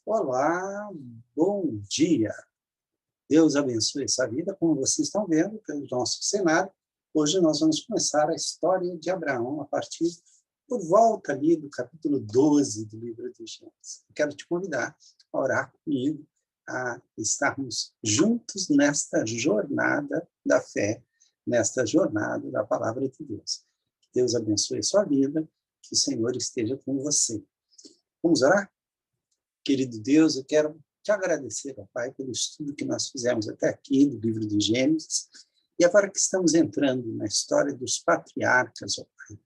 Olá, bom dia. Deus abençoe essa vida. Como vocês estão vendo pelo nosso cenário, hoje nós vamos começar a história de Abraão a partir por volta ali do capítulo 12 do livro de Gênesis. Quero te convidar a orar comigo, a estarmos juntos nesta jornada da fé, nesta jornada da palavra de Deus. Que Deus abençoe a sua vida, que o Senhor esteja com você. Vamos orar? Querido Deus, eu quero te agradecer, ó Pai, pelo estudo que nós fizemos até aqui do livro de Gênesis, e agora que estamos entrando na história dos patriarcas, ó Pai,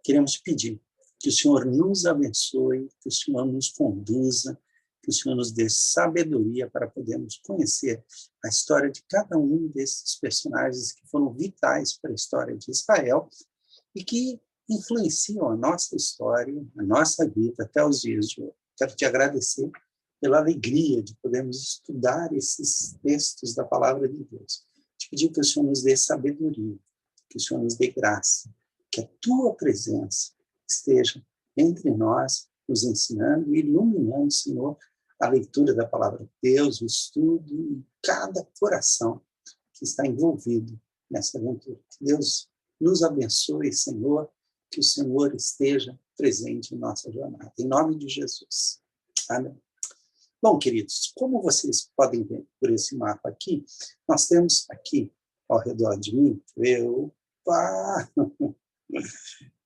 queremos pedir que o Senhor nos abençoe, que o Senhor nos conduza, que o Senhor nos dê sabedoria para podermos conhecer a história de cada um desses personagens que foram vitais para a história de Israel e que influenciam a nossa história, a nossa vida até os dias de hoje. Quero te agradecer pela alegria de podermos estudar esses textos da palavra de Deus. Te pedir que o Senhor nos dê sabedoria, que o Senhor nos dê graça, que a tua presença esteja entre nós, nos ensinando e iluminando, Senhor, a leitura da palavra de Deus, o estudo e cada coração que está envolvido nessa aventura. Que Deus nos abençoe, Senhor, que o Senhor esteja presente em nossa jornada. Em nome de Jesus. Amém. Bom, queridos, como vocês podem ver por esse mapa aqui, nós temos aqui ao redor de mim, eu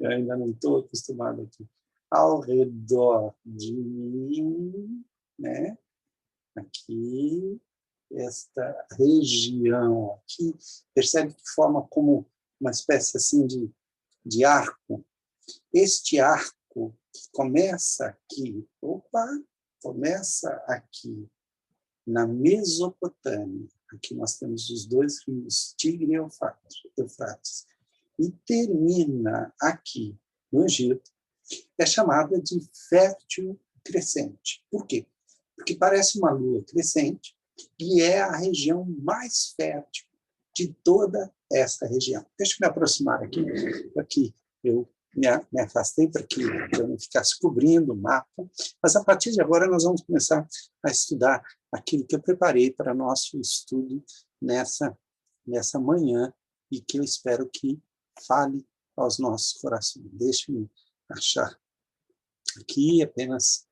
ainda não estou acostumado aqui, ao redor de mim, né? Aqui, esta região aqui, percebe que forma como uma espécie assim de arco. Este arco começa aqui, começa aqui na Mesopotâmia. Aqui nós temos os dois rios, Tigre e Eufrates. E termina aqui no Egito, é chamada de fértil crescente. Por quê? Porque parece uma lua crescente e é a região mais fértil de toda essa região. Deixa eu me aproximar aqui. Aqui eu me afastei para que eu não ficasse cobrindo o mapa, mas a partir de agora nós vamos começar a estudar aquilo que eu preparei para nosso estudo nessa manhã e que eu espero que fale aos nossos corações. Deixe-me achar aqui, apenas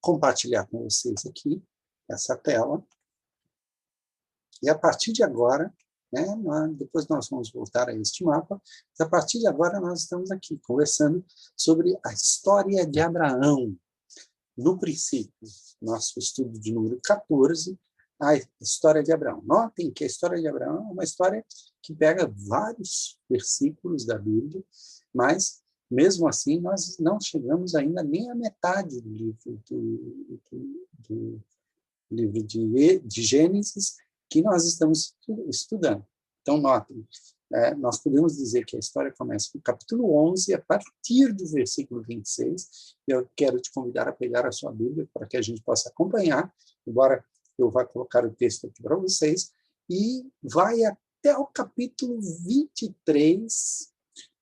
compartilhar com vocês aqui essa tela. E a partir de agora, depois nós vamos voltar a este mapa, mas a partir de agora nós estamos aqui conversando sobre a história de Abraão. No princípio, nosso estudo de número 14, a história de Abraão. Notem que a história de Abraão é uma história que pega vários versículos da Bíblia, mas, mesmo assim, nós não chegamos ainda nem à metade do livro de Gênesis, que nós estamos estudando. Então, notem, nós podemos dizer que a história começa no capítulo 11, a partir do versículo 26. Eu quero te convidar a pegar a sua Bíblia para que a gente possa acompanhar, embora eu vá colocar o texto aqui para vocês, e vai até o capítulo 23,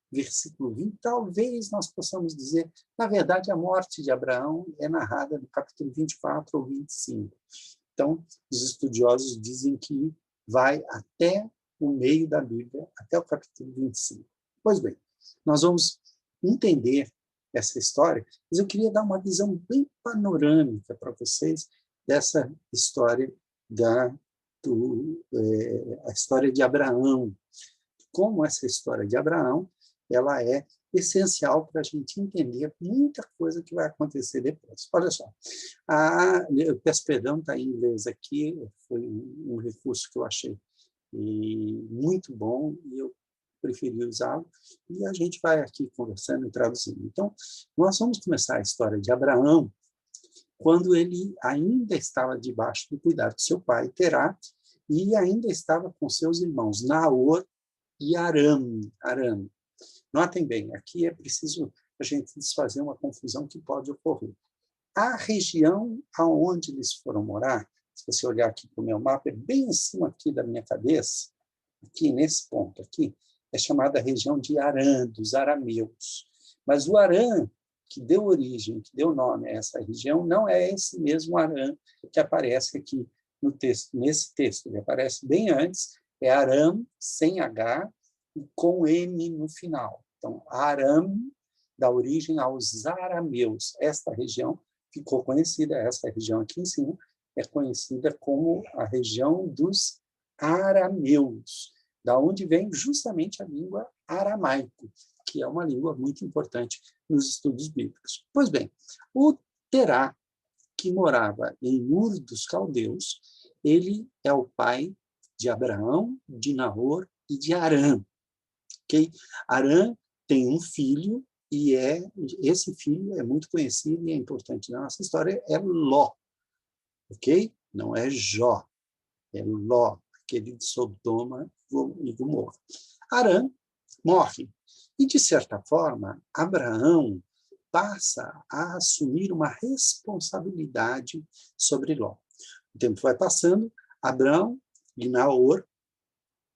versículo 20. Talvez nós possamos dizer, na verdade, a morte de Abraão é narrada no capítulo 24 ou 25. Então, os estudiosos dizem que vai até o meio da Bíblia, até o capítulo 25. Pois bem, nós vamos entender essa história, mas eu queria dar uma visão bem panorâmica para vocês dessa história a história de Abraão. Como essa história de Abraão, ela é essencial para a gente entender muita coisa que vai acontecer depois. Olha só, eu peço perdão, está em inglês aqui, foi um recurso que eu achei muito bom e eu preferi usá-lo, e a gente vai aqui conversando e traduzindo. Então, nós vamos começar a história de Abraão quando ele ainda estava debaixo do cuidado de seu pai, Terá, e ainda estava com seus irmãos Naor e Aram. Notem bem, aqui é preciso a gente desfazer uma confusão que pode ocorrer. A região aonde eles foram morar, se você olhar aqui para o meu mapa, é bem em cima aqui da minha cabeça, aqui nesse ponto aqui, é chamada região de Arã, dos arameus. Mas o Arã, que deu origem, que deu nome a essa região, não é esse mesmo Arã que aparece aqui no texto, nesse texto. Ele aparece bem antes, é Aram, sem H, e com M no final. Então, Aram dá origem aos arameus. Esta região ficou conhecida, essa região aqui em cima, é conhecida como a região dos arameus, da onde vem justamente a língua aramaico, que é uma língua muito importante nos estudos bíblicos. Pois bem, o Terá, que morava em Ur dos Caldeus, ele é o pai de Abraão, de Naor e de Harã. Okay? Harã tem um filho, e esse filho é muito conhecido e é importante na nossa história, é Ló. Ok? Não é Jó, é Ló, aquele de Sodoma e Gomorra. Harã morre. E, de certa forma, Abraão passa a assumir uma responsabilidade sobre Ló. O tempo vai passando, Abraão e Naor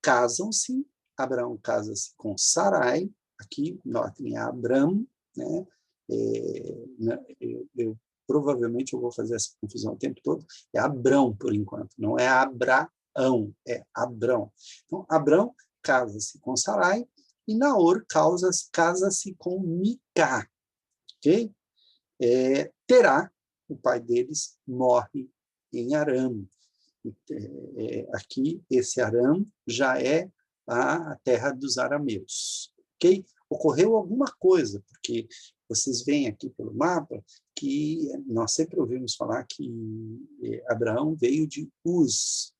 casam-se, Abraão casa-se com Sarai, aqui notem, é Abram, né? Provavelmente eu vou fazer essa confusão o tempo todo, é Abrão por enquanto, não é Abraão, é Abrão. Então, Abrão casa-se com Sarai e Naor casa-se com Micá, ok? Terá, o pai deles, morre em Aram. Aqui, esse Aram já é a terra dos arameus. Okay? Ocorreu alguma coisa, porque vocês veem aqui pelo mapa que nós sempre ouvimos falar que Abraão veio de Uz,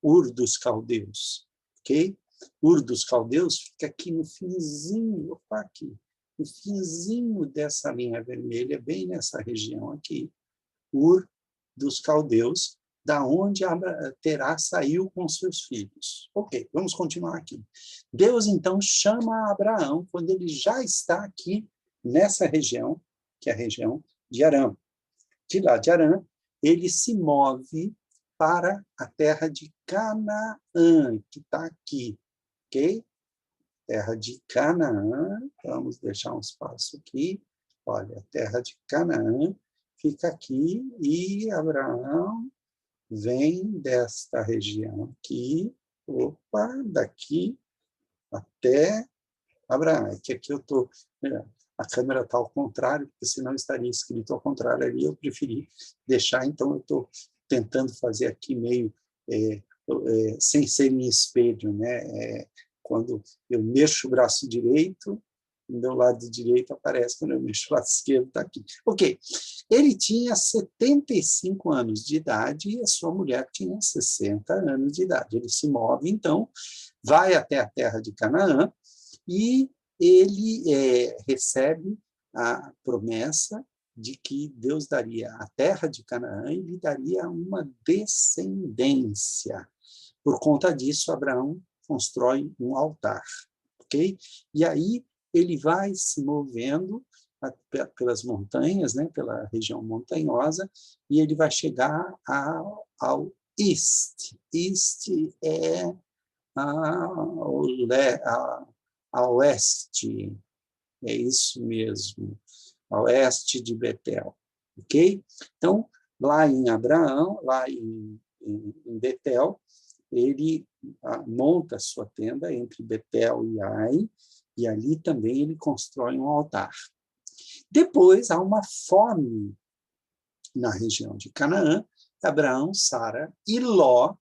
Ur dos Caldeus. Okay? Ur dos Caldeus fica aqui no finzinho, aqui, no finzinho dessa linha vermelha, bem nessa região aqui, Ur dos Caldeus, da onde Terá saiu com seus filhos. Ok, vamos continuar aqui. Deus, então, chama Abraão quando ele já está aqui nessa região, que é a região de Arã. De lá de Arã, ele se move para a terra de Canaã, que está aqui, ok? Terra de Canaã, vamos deixar um espaço aqui. Olha, a terra de Canaã fica aqui e Abraão vem desta região aqui, daqui até Abraão. É que aqui eu estou, a câmera está ao contrário, porque senão estaria escrito ao contrário ali, eu preferi deixar, então eu estou tentando fazer aqui meio sem ser em espelho, né? Quando eu mexo o braço direito, o meu lado direito aparece, quando eu mexo o lado esquerdo está aqui. Ok. Ele tinha 75 anos de idade e a sua mulher tinha 60 anos de idade. Ele se move, então, vai até a terra de Canaã e ele recebe a promessa de que Deus daria a terra de Canaã e lhe daria uma descendência. Por conta disso, Abraão constrói um altar. Okay? E aí ele vai se movendo pelas montanhas, né, pela região montanhosa, e ele vai chegar ao East. East é a oeste, é isso mesmo, a oeste de Betel. Ok? Então, lá em Abraão, lá em Betel, ele monta sua tenda entre Betel e Ai, e ali também ele constrói um altar. Depois, há uma fome na região de Canaã. Abraão, Sara e Ló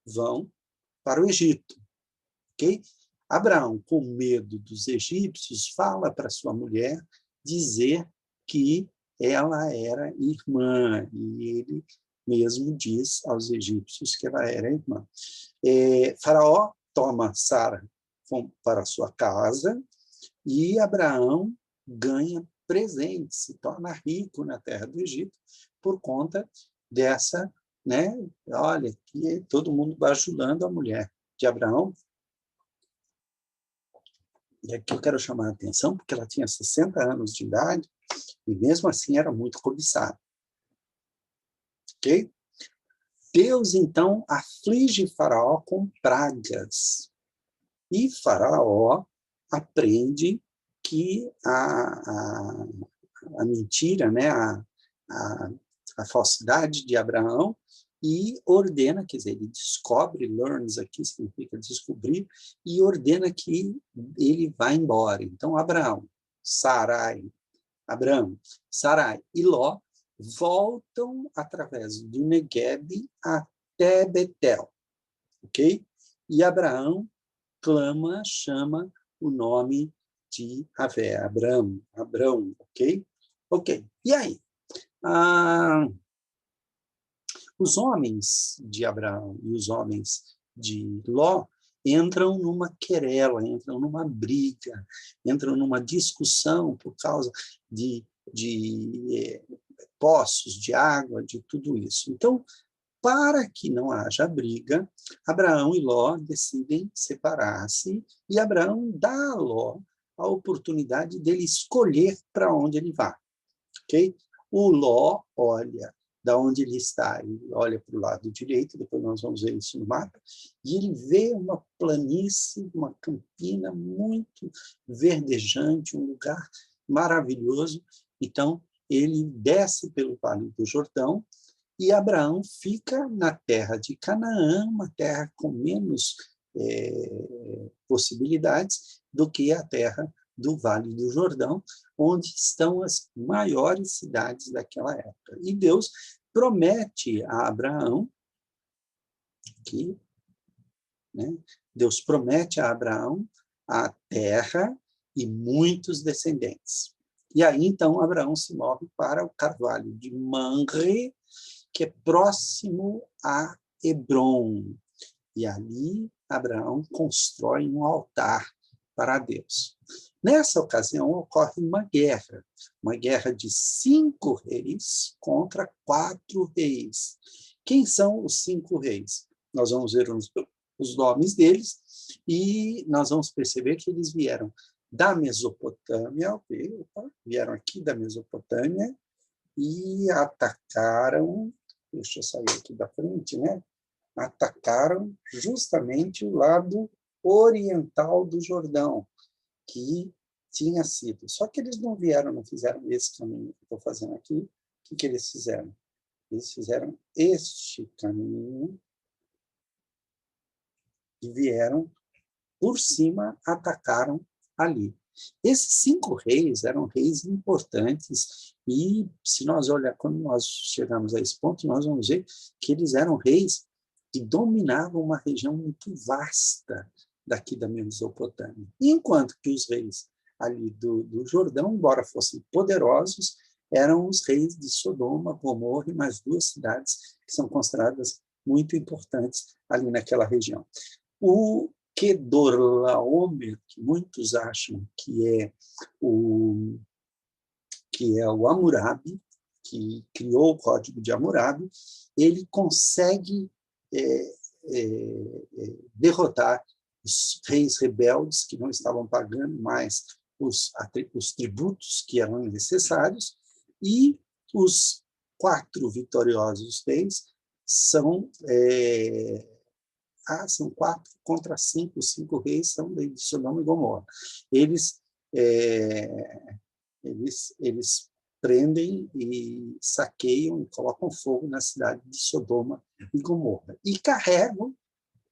vão para o Egito. Okay? Abraão, com medo dos egípcios, fala para sua mulher dizer que ela era irmã, e ele mesmo diz aos egípcios que ela era irmã. Faraó toma Sara para sua casa e Abraão ganha presente, se torna rico na terra do Egito por conta dessa, né? Olha, que todo mundo bajulando a mulher de Abraão. E aqui eu quero chamar a atenção, porque ela tinha 60 anos de idade e mesmo assim era muito cobiçada. Ok? Deus, então, aflige Faraó com pragas. E Faraó aprende que a mentira, né, a falsidade de Abraão, e ordena, quer dizer, ele descobre, learns aqui significa descobrir, e ordena que ele vá embora. Então, Abraão, Sarai e Ló voltam através do Negueb até Betel, ok? E Abraão chama o nome de Javé, Abrão, ok? Ok, e aí? Os homens de Abraão e os homens de Ló entram numa querela, entram numa briga, entram numa discussão por causa de poços, de água, de tudo isso. Então, para que não haja briga, Abraão e Ló decidem separar-se e Abraão dá a Ló a oportunidade dele escolher para onde ele vai. Okay? O Ló olha da onde ele está, ele olha para o lado direito, depois nós vamos ver isso no mapa, e ele vê uma planície, uma campina muito verdejante, um lugar maravilhoso. Então, ele desce pelo Vale do Jordão, e Abraão fica na terra de Canaã, uma terra com menos possibilidades do que a terra do Vale do Jordão, onde estão as maiores cidades daquela época. E Deus promete a Abraão que, né, Deus promete a Abraão a terra e muitos descendentes. E aí, então, Abraão se move para o carvalho de Mamre, que é próximo a Hebrom. E ali, Abraão constrói um altar para Deus. Nessa ocasião, ocorre uma guerra de 5 reis contra 4 reis. Quem são os 5 reis? Nós vamos ver os nomes deles e nós vamos perceber que eles vieram da Mesopotâmia, vieram aqui da Mesopotâmia e atacaram, deixa eu sair aqui da frente, né? Atacaram justamente o lado oriental do Jordão, que tinha sido. Só que eles não vieram, não fizeram esse caminho que estou fazendo aqui. O que eles fizeram? Eles fizeram este caminho e vieram por cima, atacaram ali. Esses 5 reis eram reis importantes e, se nós olharmos, quando nós chegamos a esse ponto, nós vamos ver que eles eram reis que dominavam uma região muito vasta daqui da Mesopotâmia. Enquanto que os reis ali do Jordão, embora fossem poderosos, eram os reis de Sodoma, Gomorra e mais 2 cidades que são consideradas muito importantes ali naquela região. O Kedorlaomer, que muitos acham que é o Hammurabi, que criou o Código de Hammurabi, ele consegue derrotar os reis rebeldes que não estavam pagando mais os tributos que eram necessários, e os 4 vitoriosos reis são 4 contra 5, os 5 reis são de Sodoma e Gomorra. Eles prendem e saqueiam e colocam fogo na cidade de Sodoma e Gomorra. E carregam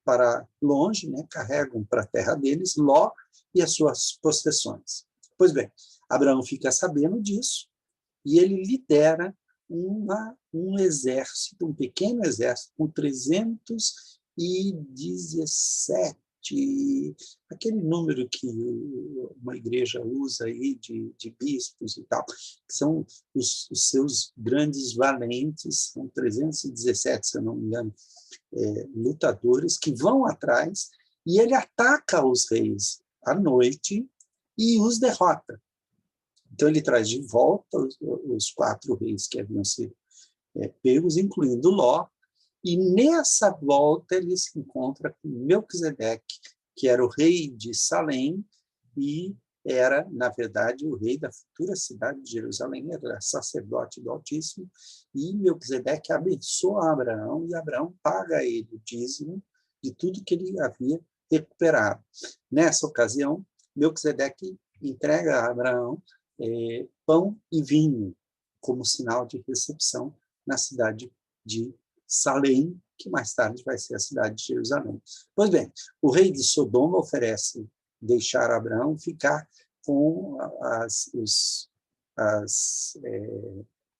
para longe, né, carregam para a terra deles Ló e as suas possessões. Pois bem, Abraão fica sabendo disso e ele lidera um exército, um pequeno exército, com 317, aquele número que uma igreja usa aí de bispos e tal, que são os seus grandes valentes, são 317, se eu não me engano, lutadores que vão atrás, e ele ataca os reis à noite e os derrota. Então, ele traz de volta os 4 reis que haviam sido pegos, incluindo Ló, e nessa volta ele se encontra com Melquisedeque, que era o rei de Salém e era, na verdade, o rei da futura cidade de Jerusalém, era sacerdote do Altíssimo, e Melquisedeque abençoa Abraão, e Abraão paga a ele o dízimo de tudo que ele havia recuperado. Nessa ocasião, Melquisedeque entrega a Abraão pão e vinho como sinal de recepção na cidade de Salém, que mais tarde vai ser a cidade de Jerusalém. Pois bem, o rei de Sodoma oferece deixar Abraão ficar com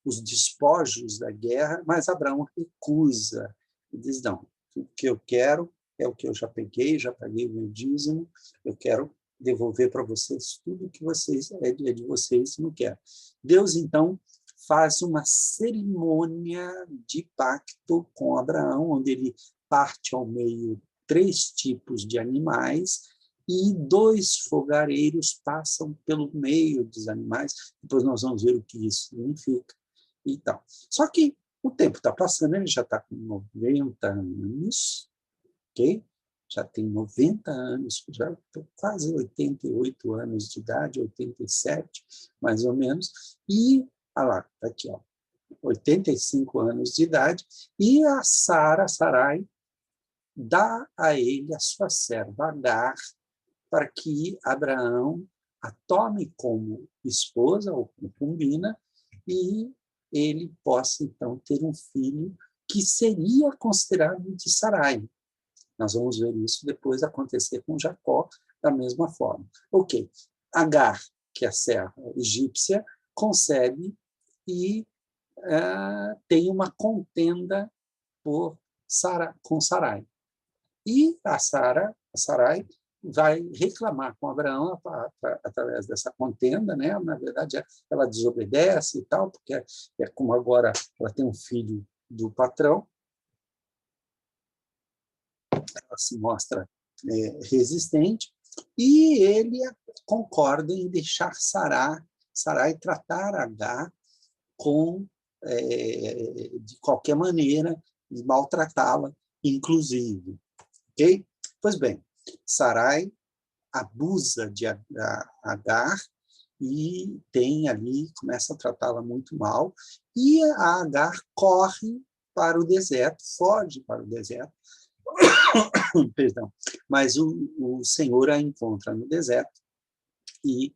os despojos da guerra, mas Abraão recusa e diz, não, o que eu quero é o que eu já peguei, já paguei o meu dízimo, eu quero devolver para vocês tudo que vocês é de vocês, não quero. Deus, então, faz uma cerimônia de pacto com Abraão, onde ele parte ao meio 3 tipos de animais e 2 fogareiros passam pelo meio dos animais. Depois nós vamos ver o que isso significa e tal. Só que o tempo está passando, ele já está com 90 anos, ok? Já tem 90 anos, já quase 88 anos de idade, 87, mais ou menos, e, olha lá, está aqui, ó, 85 anos de idade, e a Sarai, dá a ele a sua serva Agar, para que Abraão a tome como esposa ou concubina, e ele possa, então, ter um filho que seria considerado de Sarai. Nós vamos ver isso depois acontecer com Jacó, da mesma forma. Ok, Agar, que é a serva egípcia, concebe e tem uma contenda com Sarai. E a Sarai vai reclamar com Abraão através dessa contenda, né? Na verdade, ela desobedece e tal, porque é como agora ela tem um filho do patrão, ela se mostra resistente, e ele concorda em deixar Sarai tratar Agar de qualquer maneira, e maltratá-la, inclusive. Ok? Pois bem, Sarai abusa de Agar e tem ali, começa a tratá-la muito mal, e a Agar corre para o deserto, foge para o deserto, perdão, mas o Senhor a encontra no deserto e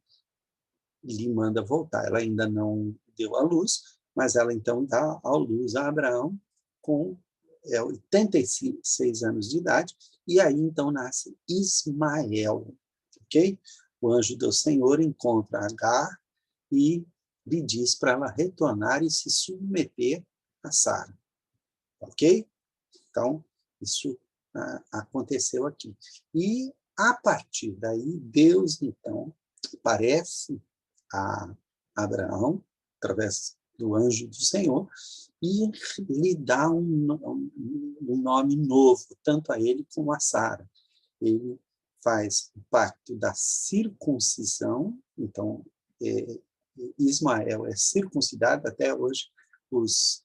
lhe manda voltar. Ela ainda não deu à luz, mas ela então dá à luz a Abraão com 86 anos de idade, e aí então nasce Ismael, ok? O anjo do Senhor encontra Agar e lhe diz para ela retornar e se submeter a Sara, ok? Então, isso aconteceu aqui. E, a partir daí, Deus, então, aparece a Abraão, através do anjo do Senhor, e lhe dá um nome novo, tanto a ele como a Sara. Ele faz o pacto da circuncisão, então, Ismael é circuncidado, até hoje os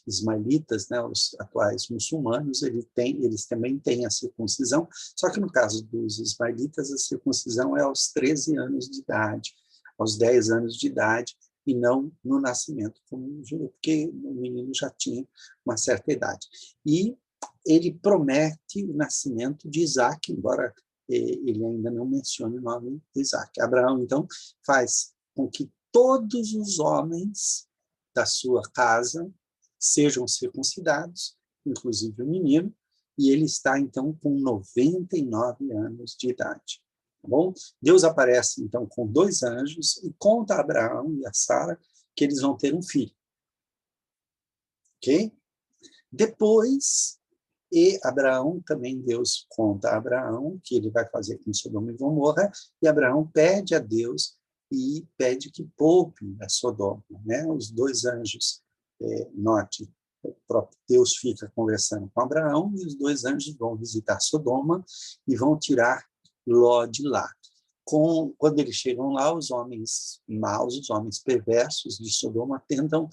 ismaelitas, né, os atuais muçulmanos, eles também têm a circuncisão, só que no caso dos ismaelitas, a circuncisão é aos 13 anos de idade, aos 10 anos de idade, e não no nascimento, como judeu, porque o menino já tinha uma certa idade. E ele promete o nascimento de Isaac, embora ele ainda não mencione o nome de Isaac. Abraão, então, faz com que todos os homens da sua casa sejam circuncidados, inclusive o menino, e ele está, então, com 99 anos de idade. Tá bom? Deus aparece, então, com 2 anjos e conta a Abraão e a Sara que eles vão ter um filho. Ok? Depois, Abraão, também Deus conta a Abraão que ele vai fazer com Sodoma e Gomorra, e Abraão pede a Deus e pede que poupe a Sodoma, né? Os 2 anjos, note, o próprio Deus fica conversando com Abraão e os 2 anjos vão visitar Sodoma e vão tirar Ló de lá. Quando eles chegam lá, os homens maus, os homens perversos de Sodoma tentam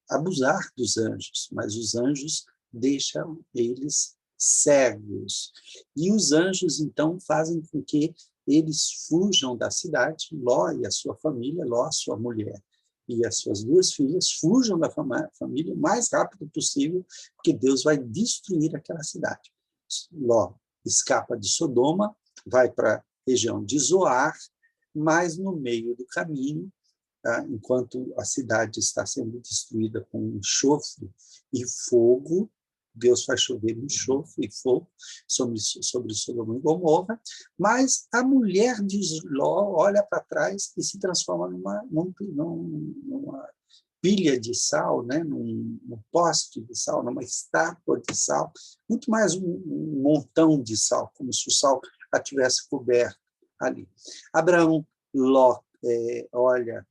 abusar dos anjos, mas os anjos deixam eles cegos. E os anjos, então, fazem com que eles fujam da cidade, Ló e a sua família, Ló, a sua mulher, e as suas 2 filhas fujam da família o mais rápido possível, porque Deus vai destruir aquela cidade. Ló escapa de Sodoma, vai para a região de Zoar, mas no meio do caminho, enquanto a cidade está sendo destruída com enxofre e fogo, Deus faz chover enxofre e fogo sobre Sodoma e Gomorra, mas a mulher de Ló olha para trás e se transforma numa pilha de sal, né? num poste de sal, numa estátua de sal, muito mais um montão de sal, como se o sal a tivesse coberto ali. Abraão olha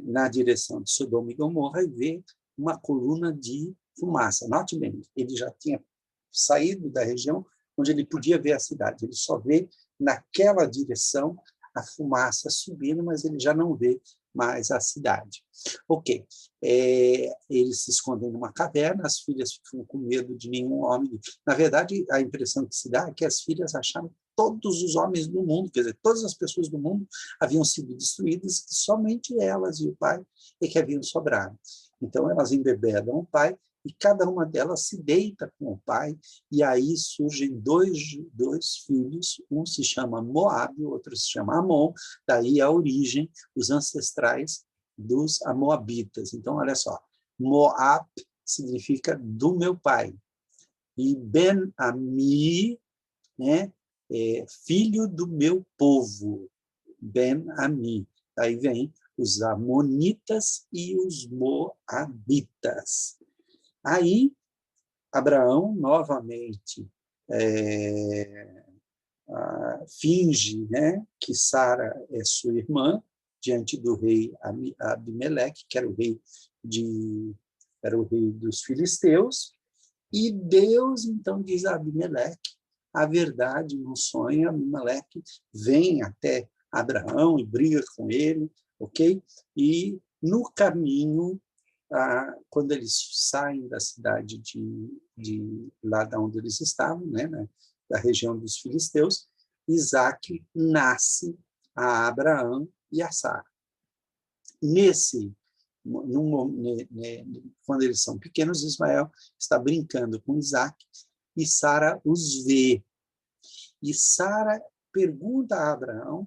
na direção de Sodoma e Gomorra e vê uma coluna de fumaça. Note bem, ele já tinha saído da região onde ele podia ver a cidade. Ele só vê naquela direção a fumaça subindo, mas ele já não vê mais a cidade. Ok. Eles se escondem numa caverna, as filhas ficam com medo de nenhum homem. Na verdade, a impressão que se dá é que as filhas acharam todos os homens do mundo, quer dizer, todas as pessoas do mundo haviam sido destruídas, que somente elas e o pai é que haviam sobrado. Então, elas embebedam o pai e cada uma delas se deita com o pai, e aí surgem dois filhos, um se chama Moabe, o outro se chama Amon, daí a origem, os ancestrais dos Moabitas. Então, olha só, Moab significa do meu pai, e Ben-Ami, né, filho do meu povo, Ben-Ami. Aí vem os amonitas e os moabitas. Aí, Abraão, novamente, finge, né, que Sara é sua irmã, diante do rei Abimeleque, que era o rei dos filisteus, e Deus, então, diz a Abimeleque a verdade no sonho. Abimeleque vem até Abraão e briga com ele, ok? E, no caminho, quando eles saem da cidade lá de onde eles estavam, né, da região dos filisteus, Isaac nasce a Abraão e a Sara. Quando eles são pequenos, Ismael está brincando com Isaac e Sara os vê. E Sara pergunta a Abraão,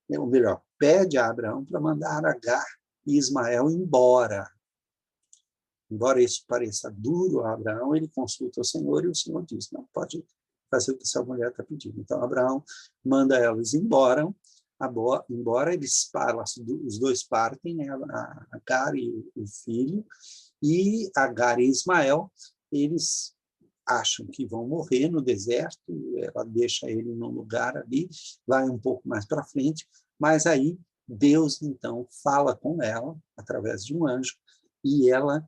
ou melhor, pede a Abraão para mandar Agar e Ismael embora. Embora isso pareça duro a Abraão, ele consulta o Senhor e o Senhor diz, não, pode fazer o que essa mulher está pedindo. Então, Abraão manda elas embora, os dois partem, né, a Agar e o filho, e Agar e Ismael, eles acham que vão morrer no deserto, ela deixa ele num lugar ali, vai um pouco mais para frente, mas aí Deus, então, fala com ela, através de um anjo, e ela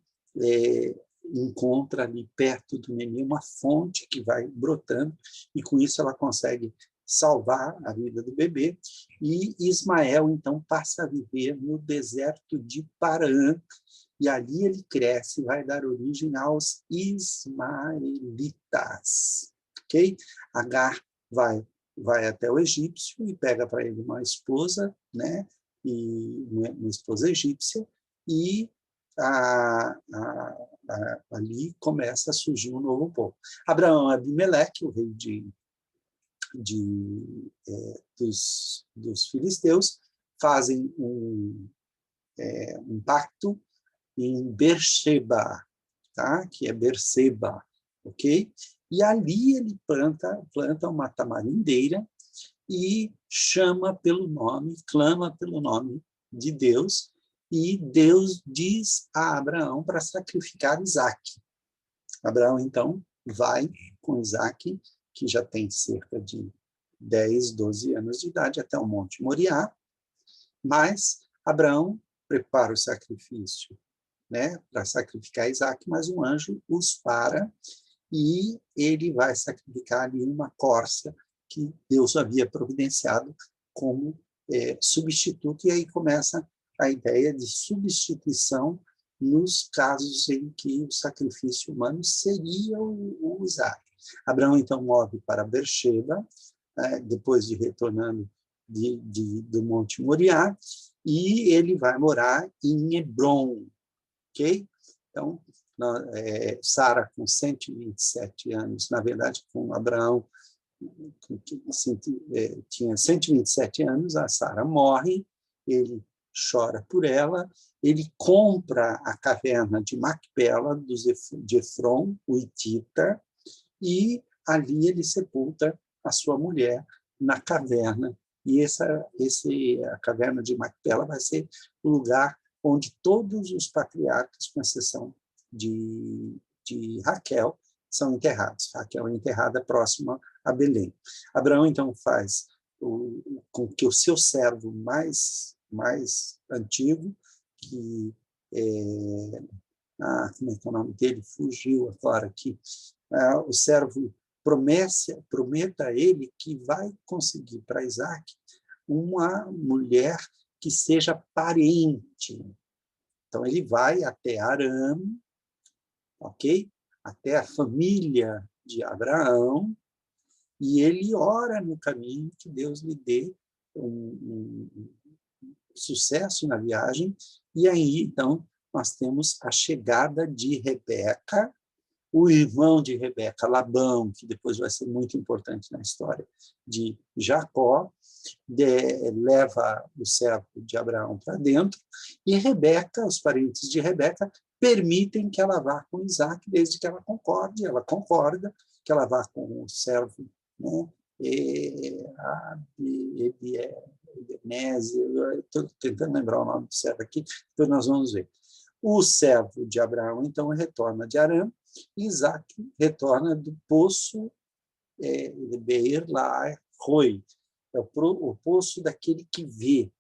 encontra ali perto do neném uma fonte que vai brotando, e com isso ela consegue salvar a vida do bebê, e Ismael, então, passa a viver no deserto de Parã, e ali ele cresce e vai dar origem aos ismaelitas. Ok? Agar vai até o egípcio e pega para ele uma esposa, né? E uma esposa egípcia, e ali começa a surgir um novo povo. Abraão e Abimeleque, o rei dos filisteus, fazem um pacto em Beersheba, tá? Que é Berseba, ok? E ali ele planta uma tamarindeira e chama pelo nome, clama pelo nome de Deus, e Deus diz a Abraão para sacrificar Isaac. Abraão, então, vai com Isaac, que já tem cerca de 10, 12 anos de idade, até o Monte Moriá, mas Abraão prepara o sacrifício, né, para sacrificar Isaac, mas um anjo os para e ele vai sacrificar ali uma corça que Deus havia providenciado como substituto, e aí começa a ideia de substituição nos casos em que o sacrifício humano seria o Isaac. Abraão, então, move para Beersheba, depois de retornando do Monte Moriá, e ele vai morar em Hebrom, ok? Então, Sara, com 127 anos, na verdade, com Abraão tinha 127 anos, a Sara morre, ele chora por ela, ele compra a caverna de Macpela, de Efron, o Hitita, e ali ele sepulta a sua mulher na caverna. E a caverna de Macpela vai ser o lugar onde todos os patriarcas, com exceção de Raquel, são enterrados. Raquel é enterrada próxima a Belém. Abraão, então, faz com que o seu servo mais antigo, que como é que é o nome dele? Fugiu agora aqui. O servo prometa a ele que vai conseguir para Isaac uma mulher que seja parente. Então, ele vai até Arã, ok? Até a família de Abraão, e ele ora no caminho que Deus lhe dê um sucesso na viagem, e aí, então, nós temos a chegada de Rebeca, o irmão de Rebeca, Labão, que depois vai ser muito importante na história de Jacó, leva o servo de Abraão para dentro, e Rebeca, os parentes de Rebeca, permitem que ela vá com Isaac, desde que ela concorde. Ela concorda que ela vá com o servo, né? Estou tentando lembrar o nome do servo aqui, depois nós vamos ver. O servo de Abraão, então, retorna de Arã, e Isaac retorna do poço de Beer Lahai-Roi, é o poço daquele que vê.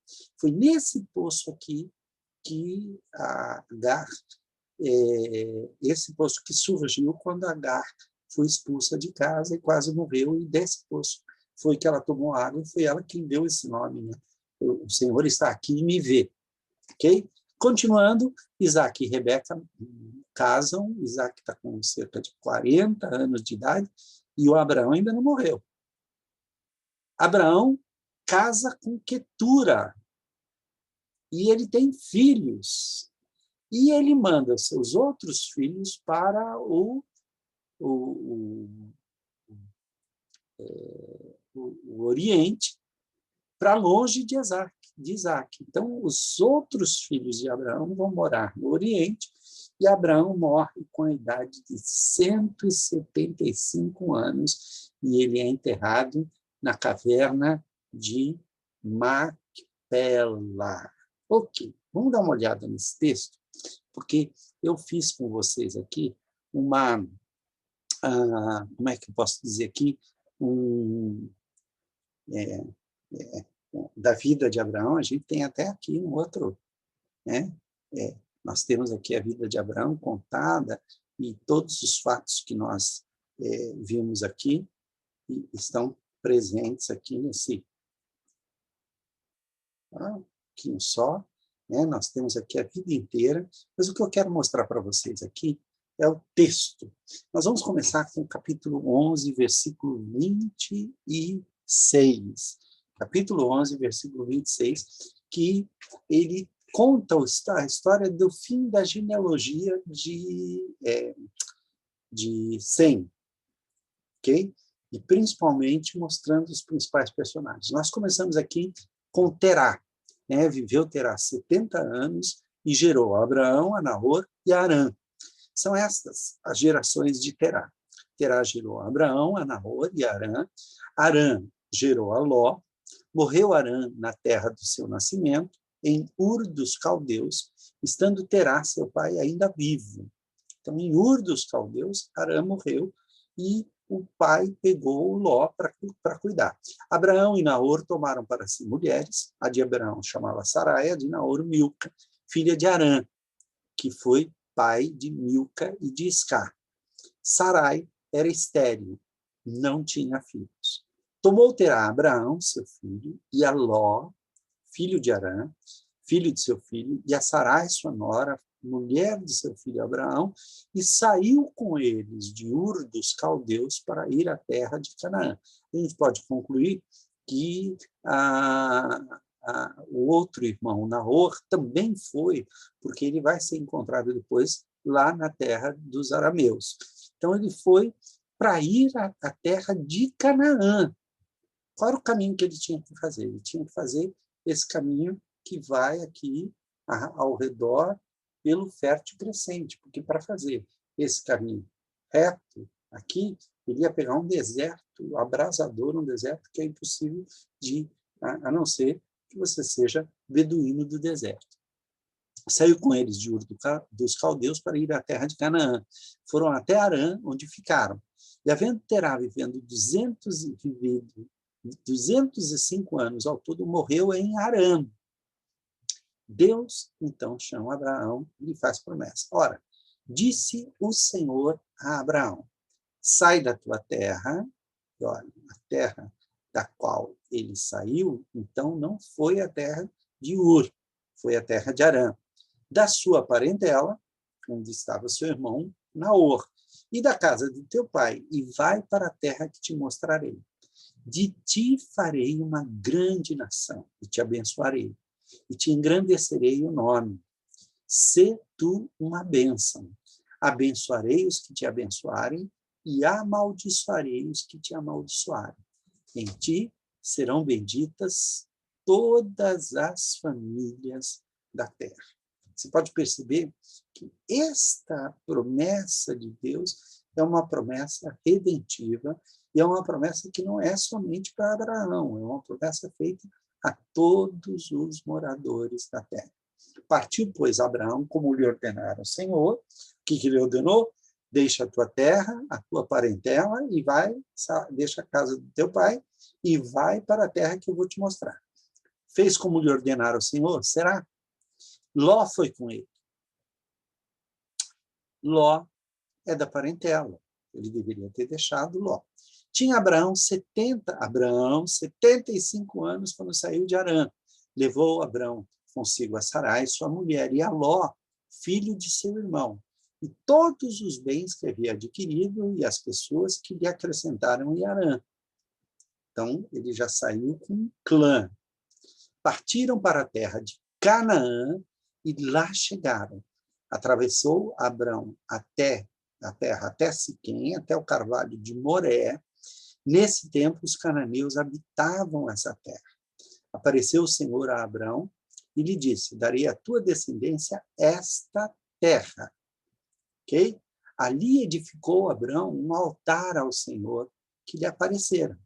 Foi nesse poço aqui que a Agar, esse poço que surgiu quando a Agar foi expulsa de casa e quase morreu, e desse poço foi que ela tomou água, e foi ela quem deu esse nome, né? O Senhor está aqui e me vê. Ok? Continuando, Isaac e Rebeca casam. Isaac está com cerca de 40 anos de idade e o Abraão ainda não morreu. Abraão casa com Quetura e ele tem filhos. E ele manda seus outros filhos para o Oriente, para longe de Isaac. Então, os outros filhos de Abraão vão morar no Oriente, e Abraão morre com a idade de 175 anos, e ele é enterrado na caverna de Macpela. Ok, vamos dar uma olhada nesse texto, porque eu fiz com vocês aqui como é que eu posso dizer aqui, da vida de Abraão. A gente tem até aqui um outro, né? Nós temos aqui a vida de Abraão contada, e todos os fatos que nós vimos aqui estão presentes aqui nesse pouquinho só, né? Nós temos aqui a vida inteira, mas o que eu quero mostrar para vocês aqui é o texto. Nós vamos começar com o capítulo 11, versículo 26. Capítulo 11, versículo 26, que ele conta a história do fim da genealogia de Sem, ok? E principalmente mostrando os principais personagens. Nós começamos aqui com Terá, né? Viveu Terá 70 anos e gerou a Abraão, a Nahor e a Harã. São estas as gerações de Terá. Terá gerou a Abraão, a Nahor e a Harã. Harã gerou a Ló. Morreu Harã na terra do seu nascimento, em Ur dos Caldeus, estando Terá, seu pai, ainda vivo. Então, em Ur dos Caldeus, Harã morreu e o pai pegou o Ló para cuidar. Abraão e Nahor tomaram para si mulheres. A de Abraão chamava Sarai, a de Nahor Milca, filha de Harã, que foi pai de Milca e de Iscar. Sarai era estéril, não tinha filhos. Tomou Terá Abraão, seu filho, e a Ló, filho de Harã, filho de seu filho, e a Sarai, sua nora, mulher de seu filho Abraão, e saiu com eles de Ur dos Caldeus para ir à terra de Canaã. A gente pode concluir que o outro irmão, Nahor, também foi, porque ele vai ser encontrado depois lá na terra dos arameus. Então, ele foi para ir à terra de Canaã. Qual era o caminho que ele tinha que fazer? Ele tinha que fazer esse caminho que vai aqui ao redor pelo fértil crescente, porque para fazer esse caminho reto aqui, ele ia pegar um deserto abrasador, um deserto que é impossível de ir, a não ser que você seja beduíno do deserto. Saiu com eles de Ur dos Caldeus para ir à terra de Canaã. Foram até Harã, onde ficaram. E havendo Terá vivendo 205 anos ao todo, morreu em Harã. Deus, então, chama Abraão e lhe faz promessa. Ora, disse o Senhor a Abraão, sai da tua terra, e olha, a terra da qual ele saiu, então não foi a terra de Ur, foi a terra de Harã, da sua parentela, onde estava seu irmão Naor, e da casa de teu pai, e vai para a terra que te mostrarei. De ti farei uma grande nação, e te abençoarei, e te engrandecerei o nome. Sê tu uma bênção. Abençoarei os que te abençoarem, e amaldiçoarei os que te amaldiçoarem. Em ti serão benditas todas as famílias da terra. Você pode perceber que esta promessa de Deus é uma promessa redentiva e é uma promessa que não é somente para Abraão, é uma promessa feita a todos os moradores da terra. Partiu, pois, Abraão, como lhe ordenara o Senhor. O que lhe ordenou? Deixa a tua terra, a tua parentela, e vai, deixa a casa do teu pai, e vai para a terra que eu vou te mostrar. Fez como lhe ordenara o Senhor? Será? Ló foi com ele. Ló é da parentela. Ele deveria ter deixado Ló. Tinha Abraão 75 anos quando saiu de Harã. Levou Abraão consigo a Sarai, sua mulher, e a Ló, filho de seu irmão, e todos os bens que havia adquirido e as pessoas que lhe acrescentaram em Harã. Então, ele já saiu com um clã. Partiram para a terra de Canaã e lá chegaram. Atravessou Abrão até a terra, até Siquém, até o carvalho de Moré. Nesse tempo, os cananeus habitavam essa terra. Apareceu o Senhor a Abrão e lhe disse, darei à tua descendência esta terra. Ok? Ali edificou Abrão um altar ao Senhor que lhe aparecera.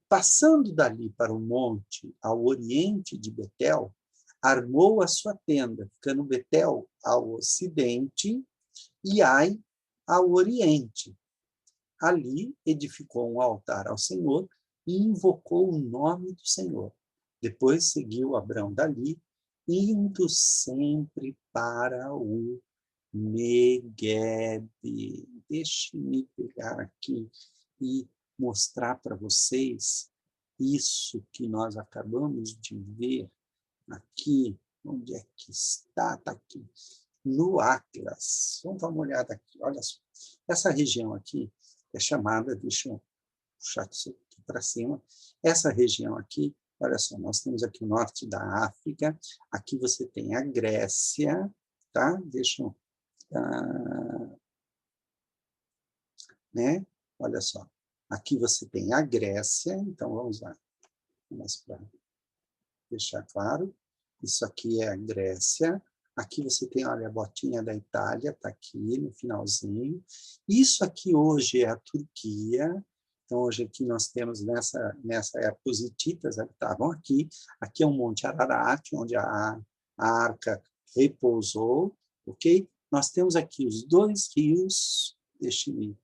Passando dali para o monte, ao oriente de Betel, armou a sua tenda, ficando Betel ao ocidente e Ai ao oriente. Ali edificou um altar ao Senhor e invocou o nome do Senhor. Depois seguiu Abrão dali, indo sempre para o Neguebe. Deixe-me pegar aqui e mostrar para vocês isso que nós acabamos de ver aqui. Onde é que está? Está aqui. No Atlas. Vamos dar uma olhada aqui. Olha só. Essa região aqui é chamada, deixa eu puxar isso aqui para cima. Essa região aqui, olha só, nós temos aqui o norte da África. Aqui você tem a Grécia, tá? Deixa eu... né? Olha só. Aqui você tem a Grécia, então vamos lá. Vamos para deixar claro. Isso aqui é a Grécia. Aqui você tem, olha, a botinha da Itália, está aqui no finalzinho. Isso aqui hoje é a Turquia. Então, hoje aqui nós temos, nessa época, os hititas habitavam aqui. Aqui é o Monte Ararat, onde a arca repousou, ok? Nós temos aqui os dois rios. Deixe-me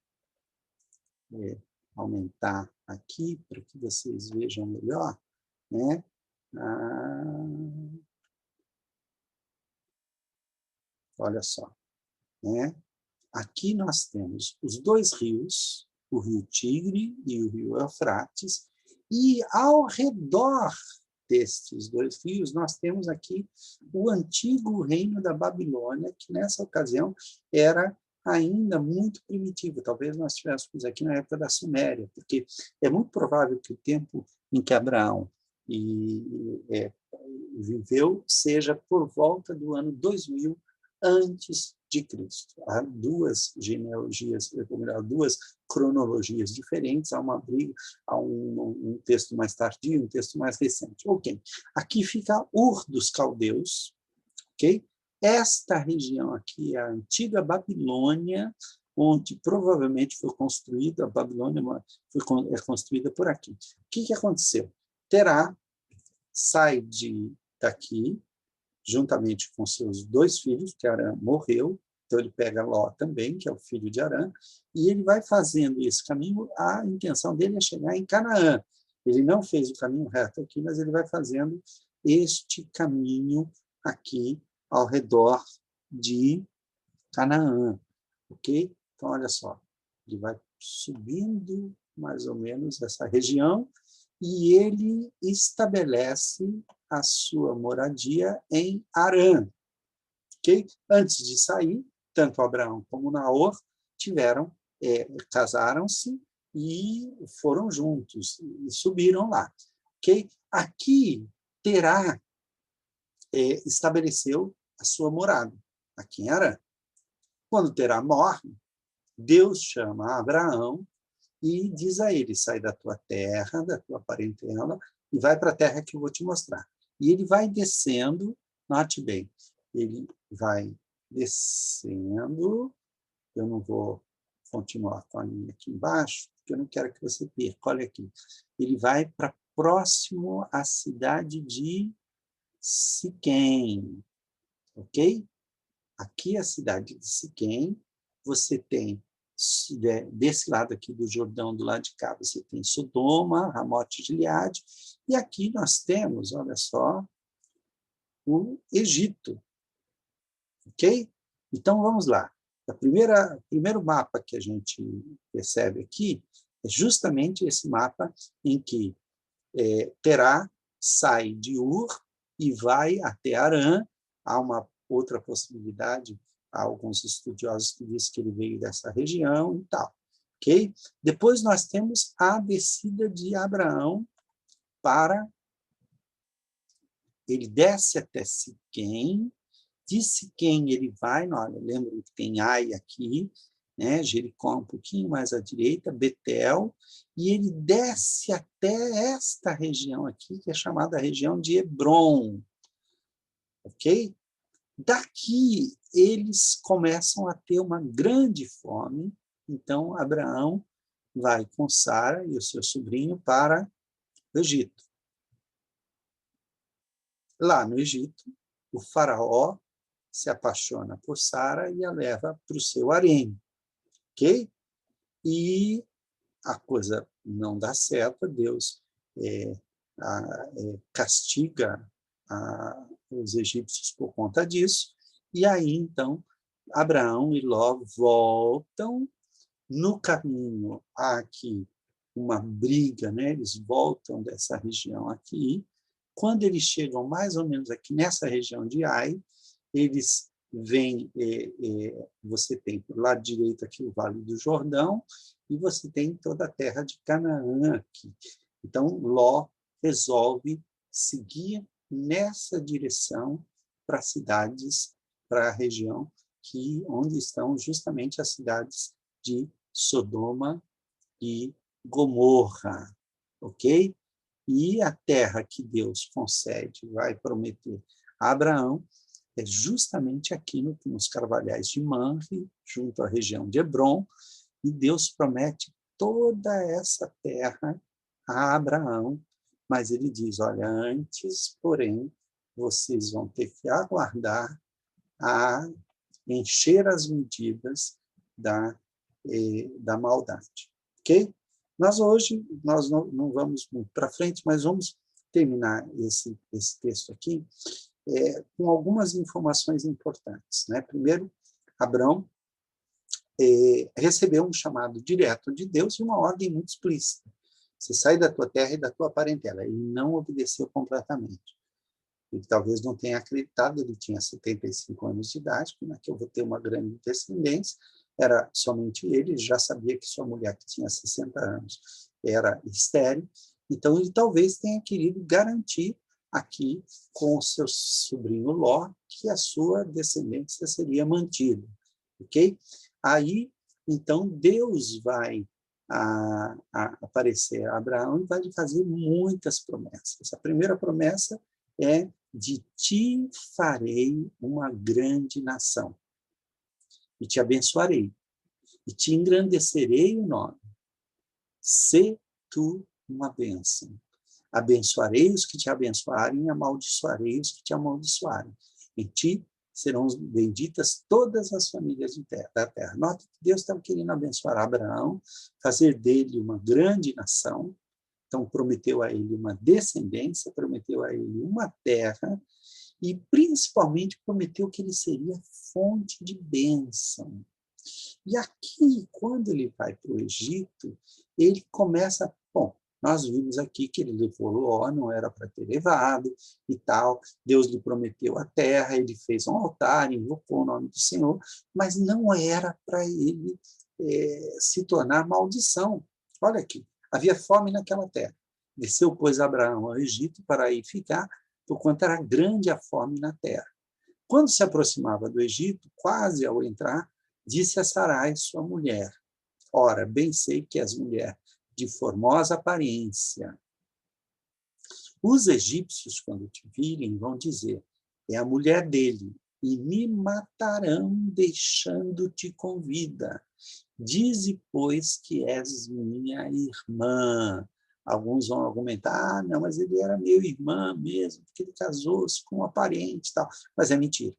aumentar aqui para que vocês vejam melhor, né? Olha só, né? Aqui nós temos os dois rios, o rio Tigre e o rio Eufrates, e ao redor destes dois rios nós temos aqui o antigo reino da Babilônia, que nessa ocasião era ainda muito primitivo. Talvez nós estivéssemos aqui na época da Suméria, porque é muito provável que o tempo em que Abraão viveu seja por volta do ano 2000 antes de Cristo. Há duas genealogias, ou melhor, duas cronologias diferentes, há uma briga, há um texto mais tardio, um texto mais recente. Ok. Aqui fica Ur dos Caldeus, ok? Esta região aqui é a antiga Babilônia, onde provavelmente foi construída, a Babilônia é construída por aqui. O que aconteceu? Terá sai daqui, juntamente com seus 2 filhos, que Arã morreu, então ele pega Ló também, que é o filho de Arã, e ele vai fazendo esse caminho, a intenção dele é chegar em Canaã. Ele não fez o caminho reto aqui, mas ele vai fazendo este caminho aqui ao redor de Canaã, ok? Então, olha só, ele vai subindo mais ou menos essa região e ele estabelece a sua moradia em Harã, ok? Antes de sair, tanto Abraão como Naor casaram-se e foram juntos, e subiram lá, ok? Aqui, Terá estabeleceu a sua morada, aqui em Harã. Quando Terá morre, Deus chama Abraão e diz a ele, sai da tua terra, da tua parentela, e vai para a terra que eu vou te mostrar. E ele vai descendo, note bem, ele vai descendo, eu não vou continuar com a linha aqui embaixo, porque eu não quero que você perca, olha aqui. Ele vai para próximo à cidade de Siquém, ok? Aqui é a cidade de Siquém, você tem, desse lado aqui do Jordão, do lado de cá, você tem Sodoma, Ramote de Gileade, e aqui nós temos, olha só, o Egito, ok? Então, vamos lá. O primeiro mapa que a gente percebe aqui é justamente esse mapa em que Terá sai de Ur e vai até Harã. Há uma outra possibilidade, há alguns estudiosos que dizem que ele veio dessa região e tal. Okay? Depois nós temos a descida de Abraão para... Ele desce até Siquém, de Siquém ele vai, olha, lembra que tem Ai aqui, né? Jericó um pouquinho mais à direita, Betel, e ele desce até esta região aqui, que é chamada região de Hebrom, ok? Daqui eles começam a ter uma grande fome, então Abraão vai com Sara e o seu sobrinho para o Egito. Lá no Egito, o faraó se apaixona por Sara e a leva para o seu harém, ok? E a coisa não dá certo, Deus castiga os egípcios por conta disso, e aí, então, Abraão e Ló voltam, no caminho há aqui uma briga, né? Eles voltam dessa região aqui, quando eles chegam mais ou menos aqui nessa região de Ai, eles vêm, você tem do lado direito aqui o Vale do Jordão, e você tem toda a terra de Canaã aqui. Então, Ló resolve seguir nessa direção para cidades, para a região onde estão justamente as cidades de Sodoma e Gomorra, ok? E a terra que Deus concede, vai prometer a Abraão, é justamente aqui nos Carvalhais de Manre, junto à região de Hebrom, e Deus promete toda essa terra a Abraão, mas ele diz, olha, antes, porém, vocês vão ter que aguardar a encher as medidas da maldade, ok? Hoje não vamos muito para frente, mas vamos terminar esse texto aqui com algumas informações importantes, né? Primeiro, Abrão recebeu um chamado direto de Deus e uma ordem muito explícita. Você sai da tua terra e da tua parentela. Ele não obedeceu completamente. Ele talvez não tenha acreditado, ele tinha 75 anos de idade, como é que eu vou ter uma grande descendência? Era somente ele já sabia que sua mulher, que tinha 60 anos, era estéril, então ele talvez tenha querido garantir aqui com o seu sobrinho Ló, que a sua descendência seria mantida. Ok? Aí, então, Deus vai aparecer a Abraão e vai lhe fazer muitas promessas. A primeira promessa é: de ti farei uma grande nação, e te abençoarei, e te engrandecerei o nome. Sê tu uma bênção. Abençoarei os que te abençoarem e amaldiçoarei os que te amaldiçoarem. Em ti serão benditas todas as famílias da terra. Nota que Deus estava querendo abençoar Abraão, fazer dele uma grande nação. Então, prometeu a ele uma descendência, prometeu a ele uma terra e, principalmente, prometeu que ele seria fonte de bênção. E aqui, quando ele vai para o Egito, ele começa... Bom, nós vimos aqui que ele levou Ló, não era para ter levado e tal. Deus lhe prometeu a terra, ele fez um altar, invocou o nome do Senhor, mas não era para ele se tornar maldição. Olha aqui, havia fome naquela terra. Desceu, pois, Abraão ao Egito para aí ficar, porquanto era grande a fome na terra. Quando se aproximava do Egito, quase ao entrar, disse a Sarai, sua mulher: ora, bem sei que és mulher de formosa aparência. Os egípcios, quando te virem, vão dizer: é a mulher dele, e me matarão deixando-te com vida. Dize, pois, que és minha irmã. Alguns vão argumentar: não, mas ele era meu irmão mesmo, porque ele casou-se com uma parente e tal. Mas é mentira.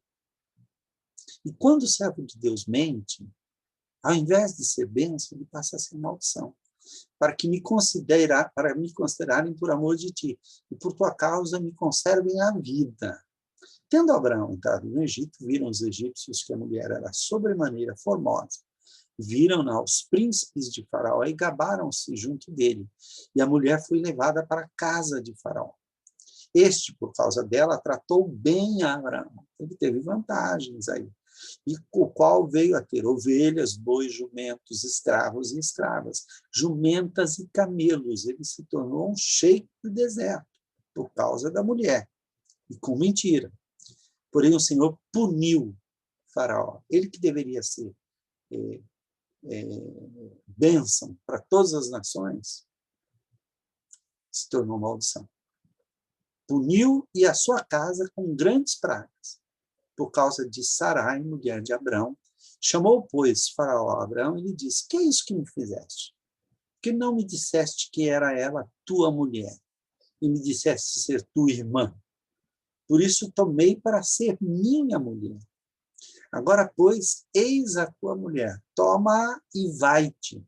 E quando o servo de Deus mente, ao invés de ser bênção, ele passa a ser maldição. Para me considerarem por amor de ti, e por tua causa me conservem a vida. Tendo Abraão entrado no Egito, viram os egípcios que a mulher era sobremaneira formosa. Viram-na os príncipes de Faraó e gabaram-se junto dele. E a mulher foi levada para a casa de Faraó. Este, por causa dela, tratou bem a Abraão. Ele teve vantagens aí. E o qual veio a ter ovelhas, bois, jumentos, escravos e escravas, jumentas e camelos. Ele se tornou um sheik do deserto, por causa da mulher, e com mentira. Porém, o Senhor puniu Faraó. Ele que deveria ser bênção para todas as nações, se tornou maldição. Puniu e a sua casa com grandes pragas, por causa de Sarai, mulher de Abrão. Chamou, pois, Faraó a Abrão e lhe disse: que é isso que me fizeste? Que não me disseste que era ela tua mulher, e me disseste ser tua irmã? Por isso tomei para ser minha mulher. Agora, pois, eis a tua mulher, toma-a e vai-te.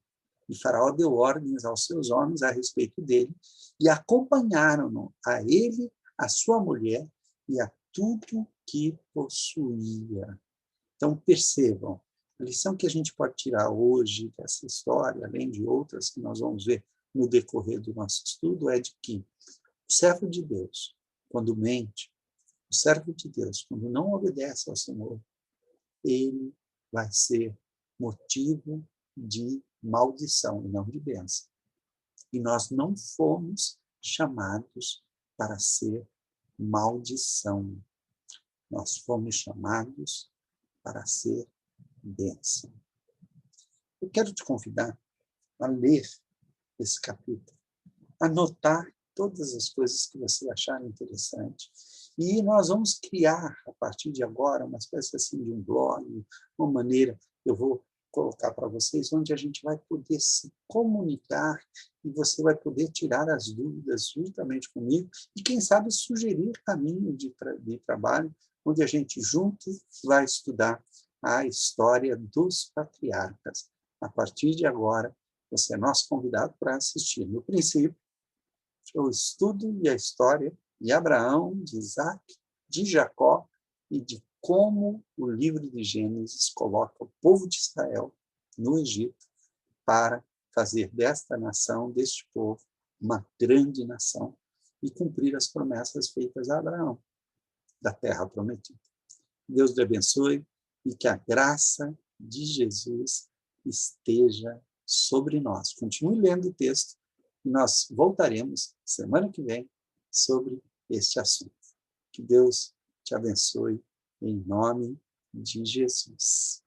E Faraó deu ordens aos seus homens a respeito dele, e acompanharam-no, a ele, a sua mulher, e a tudo que possuía. Então, percebam, a lição que a gente pode tirar hoje dessa história, além de outras que nós vamos ver no decorrer do nosso estudo, é de que o servo de Deus, quando mente, o servo de Deus, quando não obedece ao Senhor, ele vai ser motivo de maldição e não de bênção. E nós não fomos chamados para ser maldição. Nós fomos chamados para ser bênção. Eu quero te convidar a ler esse capítulo, anotar todas as coisas que você achar interessante. E nós vamos criar, a partir de agora, uma espécie assim de um blog, uma maneira, eu vou colocar para vocês, onde a gente vai poder se comunicar e você vai poder tirar as dúvidas juntamente comigo e, quem sabe, sugerir caminho de trabalho, onde a gente junto vai estudar a história dos patriarcas. A partir de agora, você é nosso convidado para assistir. No princípio, o estudo e a história de Abraão, de Isaac, de Jacó e de como o livro de Gênesis coloca o povo de Israel no Egito para fazer desta nação, deste povo, uma grande nação e cumprir as promessas feitas a Abraão da terra prometida. Deus te abençoe e que a graça de Jesus esteja sobre nós. Continue lendo o texto e nós voltaremos semana que vem sobre este assunto. Que Deus te abençoe em nome de Jesus.